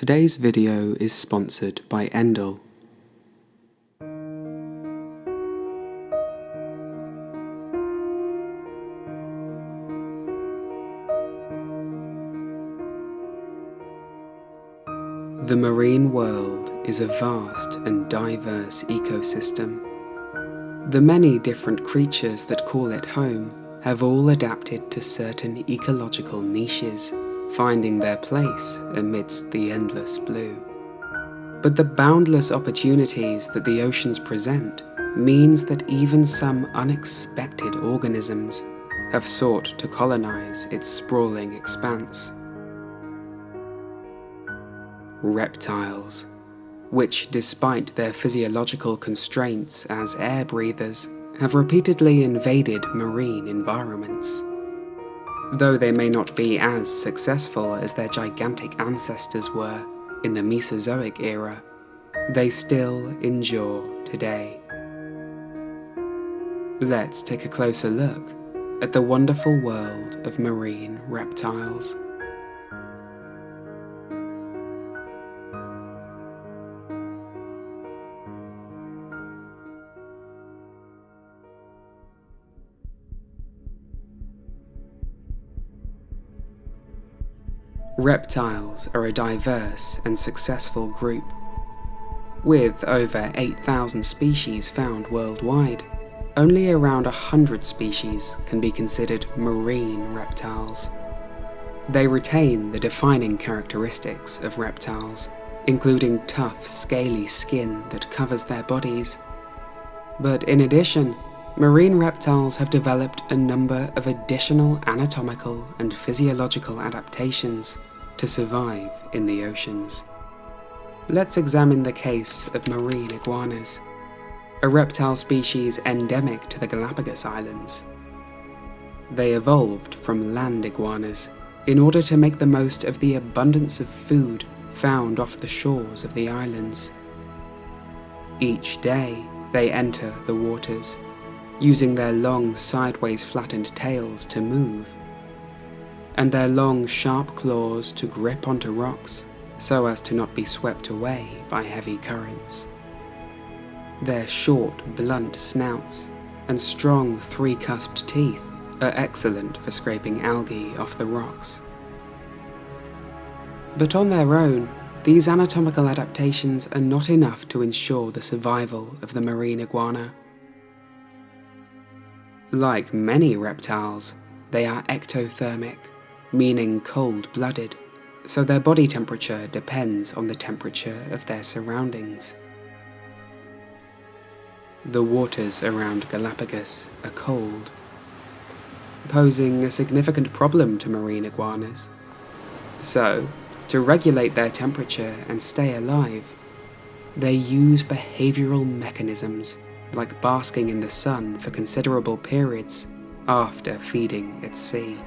Today's video is sponsored by Endel. The marine world is a vast and diverse ecosystem. The many different creatures that call it home have all adapted to certain ecological niches, finding their place amidst the endless blue. But the boundless opportunities that the oceans present means that even some unexpected organisms have sought to colonize its sprawling expanse. Reptiles, which despite their physiological constraints as air breathers, have repeatedly invaded marine environments. Though they may not be as successful as their gigantic ancestors were in the Mesozoic era, they still endure today. Let's take a closer look at the wonderful world of marine reptiles. Reptiles are a diverse and successful group. With over 8,000 species found worldwide, only around 100 species can be considered marine reptiles. They retain the defining characteristics of reptiles, including tough, scaly skin that covers their bodies. But in addition, marine reptiles have developed a number of additional anatomical and physiological adaptations to survive in the oceans. Let's examine the case of marine iguanas, a reptile species endemic to the Galapagos Islands. They evolved from land iguanas in order to make the most of the abundance of food found off the shores of the islands. Each day, they enter the waters, using their long sideways flattened tails to move, and their long sharp claws to grip onto rocks so as to not be swept away by heavy currents. Their short, blunt snouts and strong three-cusped teeth are excellent for scraping algae off the rocks. But on their own, these anatomical adaptations are not enough to ensure the survival of the marine iguana. Like many reptiles, they are ectothermic, meaning cold-blooded, so their body temperature depends on the temperature of their surroundings. The waters around Galapagos are cold, posing a significant problem to marine iguanas. So, to regulate their temperature and stay alive, they use behavioral mechanisms like basking in the sun for considerable periods after feeding at sea.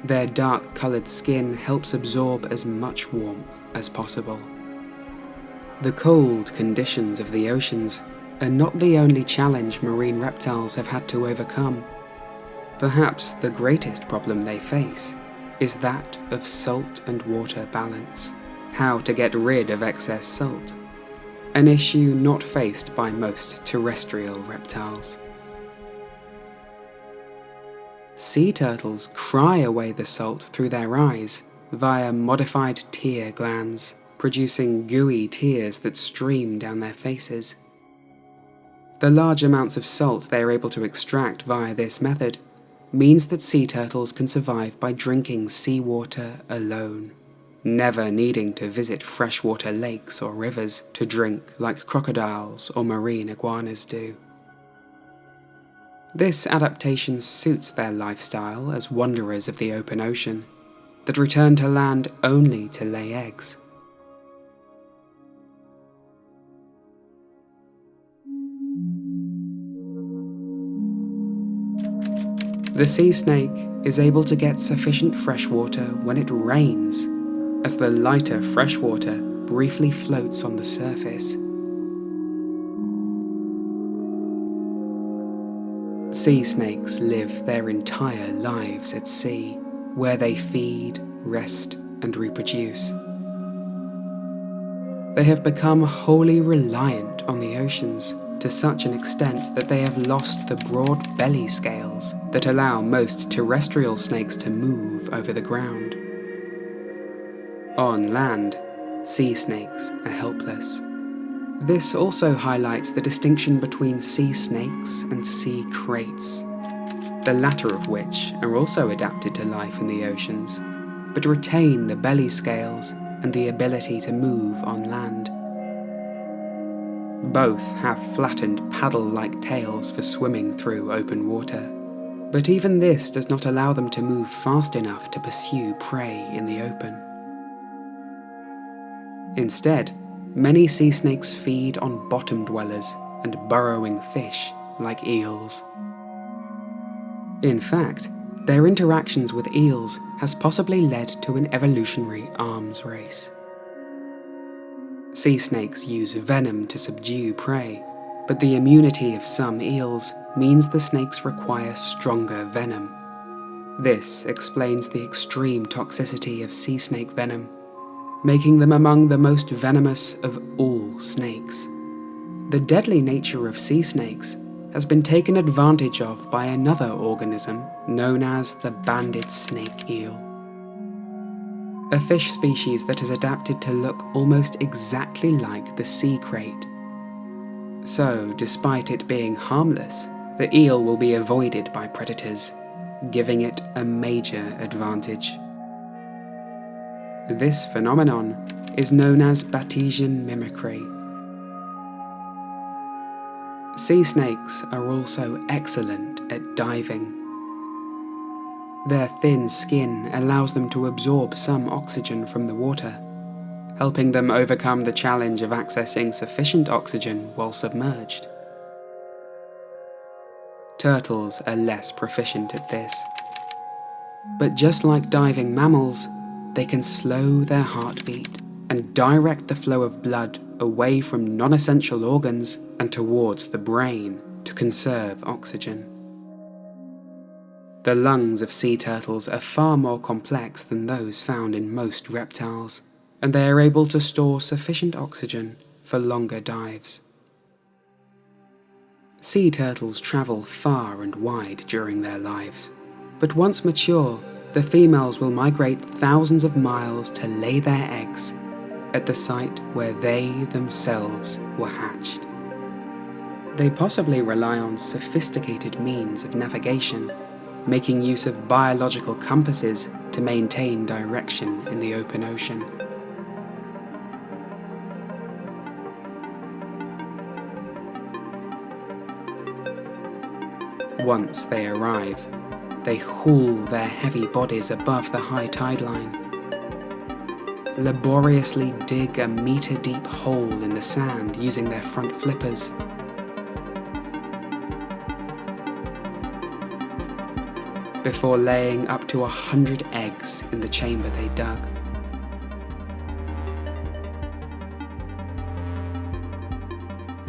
Their dark-coloured skin helps absorb as much warmth as possible. The cold conditions of the oceans are not the only challenge marine reptiles have had to overcome. Perhaps the greatest problem they face is that of salt and water balance, how to get rid of excess salt, an issue not faced by most terrestrial reptiles. Sea turtles cry away the salt through their eyes via modified tear glands, producing gooey tears that stream down their faces. The large amounts of salt they are able to extract via this method means that sea turtles can survive by drinking seawater alone, never needing to visit freshwater lakes or rivers to drink like crocodiles or marine iguanas do. This adaptation suits their lifestyle as wanderers of the open ocean, that return to land only to lay eggs. The sea snake is able to get sufficient freshwater when it rains, as the lighter freshwater briefly floats on the surface. Sea snakes live their entire lives at sea, where they feed, rest, and reproduce. They have become wholly reliant on the oceans, to such an extent that they have lost the broad belly scales that allow most terrestrial snakes to move over the ground. On land, sea snakes are helpless. This also highlights the distinction between sea snakes and sea kraits, the latter of which are also adapted to life in the oceans, but retain the belly scales and the ability to move on land. Both have flattened paddle-like tails for swimming through open water, but even this does not allow them to move fast enough to pursue prey in the open. Instead, many sea snakes feed on bottom dwellers and burrowing fish like eels. In fact, their interactions with eels has possibly led to an evolutionary arms race. Sea snakes use venom to subdue prey, but the immunity of some eels means the snakes require stronger venom. This explains the extreme toxicity of sea snake venom, making them among the most venomous of all snakes. The deadly nature of sea snakes has been taken advantage of by another organism known as the banded snake eel, a fish species that has adapted to look almost exactly like the sea krait. So, despite it being harmless, the eel will be avoided by predators, giving it a major advantage. This phenomenon is known as Batesian mimicry. Sea snakes are also excellent at diving. Their thin skin allows them to absorb some oxygen from the water, helping them overcome the challenge of accessing sufficient oxygen while submerged. Turtles are less proficient at this, but just like diving mammals, they can slow their heartbeat and direct the flow of blood away from non-essential organs and towards the brain to conserve oxygen. The lungs of sea turtles are far more complex than those found in most reptiles, and they are able to store sufficient oxygen for longer dives. Sea turtles travel far and wide during their lives, but once mature, the females will migrate thousands of miles to lay their eggs at the site where they themselves were hatched. They possibly rely on sophisticated means of navigation, making use of biological compasses to maintain direction in the open ocean. Once they arrive, they haul their heavy bodies above the high tide line, laboriously dig a meter-deep hole in the sand using their front flippers. Before laying up to 100 eggs in the chamber they dug.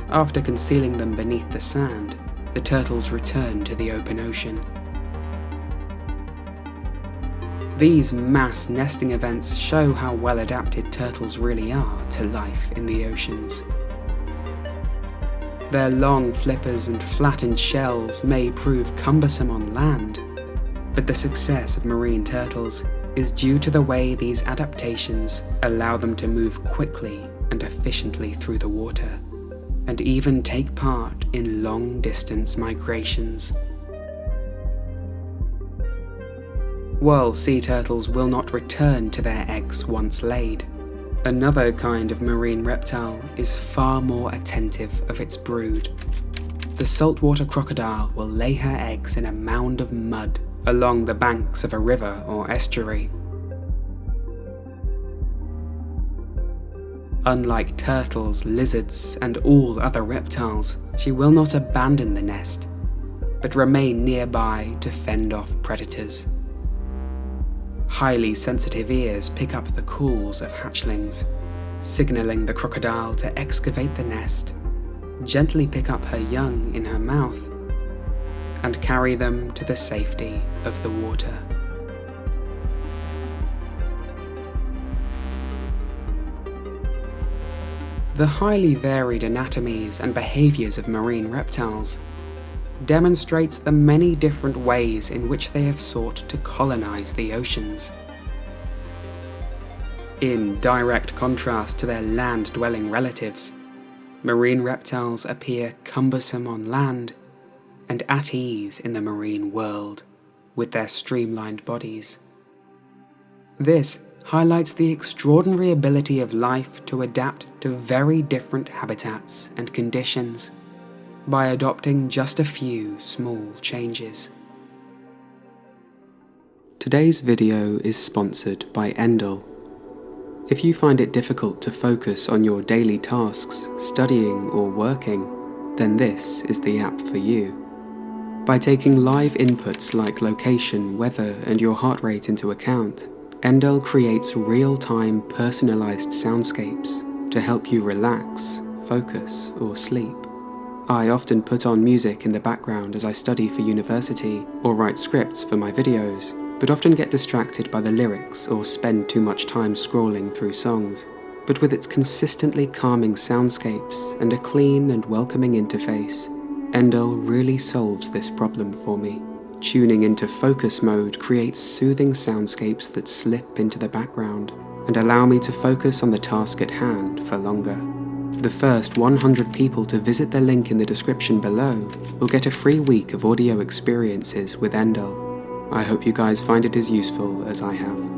After concealing them beneath the sand, the turtles return to the open ocean. These mass nesting events show how well adapted turtles really are to life in the oceans. Their long flippers and flattened shells may prove cumbersome on land, but the success of marine turtles is due to the way these adaptations allow them to move quickly and efficiently through the water, and even take part in long-distance migrations. While sea turtles will not return to their eggs once laid, another kind of marine reptile is far more attentive of its brood. The saltwater crocodile will lay her eggs in a mound of mud along the banks of a river or estuary. Unlike turtles, lizards, and all other reptiles, she will not abandon the nest, but remain nearby to fend off predators. Highly sensitive ears pick up the calls of hatchlings, signaling the crocodile to excavate the nest, gently pick up her young in her mouth, and carry them to the safety of the water. The highly varied anatomies and behaviours of marine reptiles demonstrates the many different ways in which they have sought to colonise the oceans. In direct contrast to their land-dwelling relatives, marine reptiles appear cumbersome on land and at ease in the marine world with their streamlined bodies. This highlights the extraordinary ability of life to adapt to very different habitats and conditions by adopting just a few small changes. Today's video is sponsored by Endel. If you find it difficult to focus on your daily tasks, studying or working, then this is the app for you. By taking live inputs like location, weather and your heart rate into account, Endel creates real-time personalised soundscapes to help you relax, focus or sleep. I often put on music in the background as I study for university or write scripts for my videos, but often get distracted by the lyrics or spend too much time scrolling through songs. But with its consistently calming soundscapes and a clean and welcoming interface, Endel really solves this problem for me. Tuning into focus mode creates soothing soundscapes that slip into the background and allow me to focus on the task at hand for longer. The first 100 people to visit the link in the description below will get a free week of audio experiences with Endel. I hope you guys find it as useful as I have.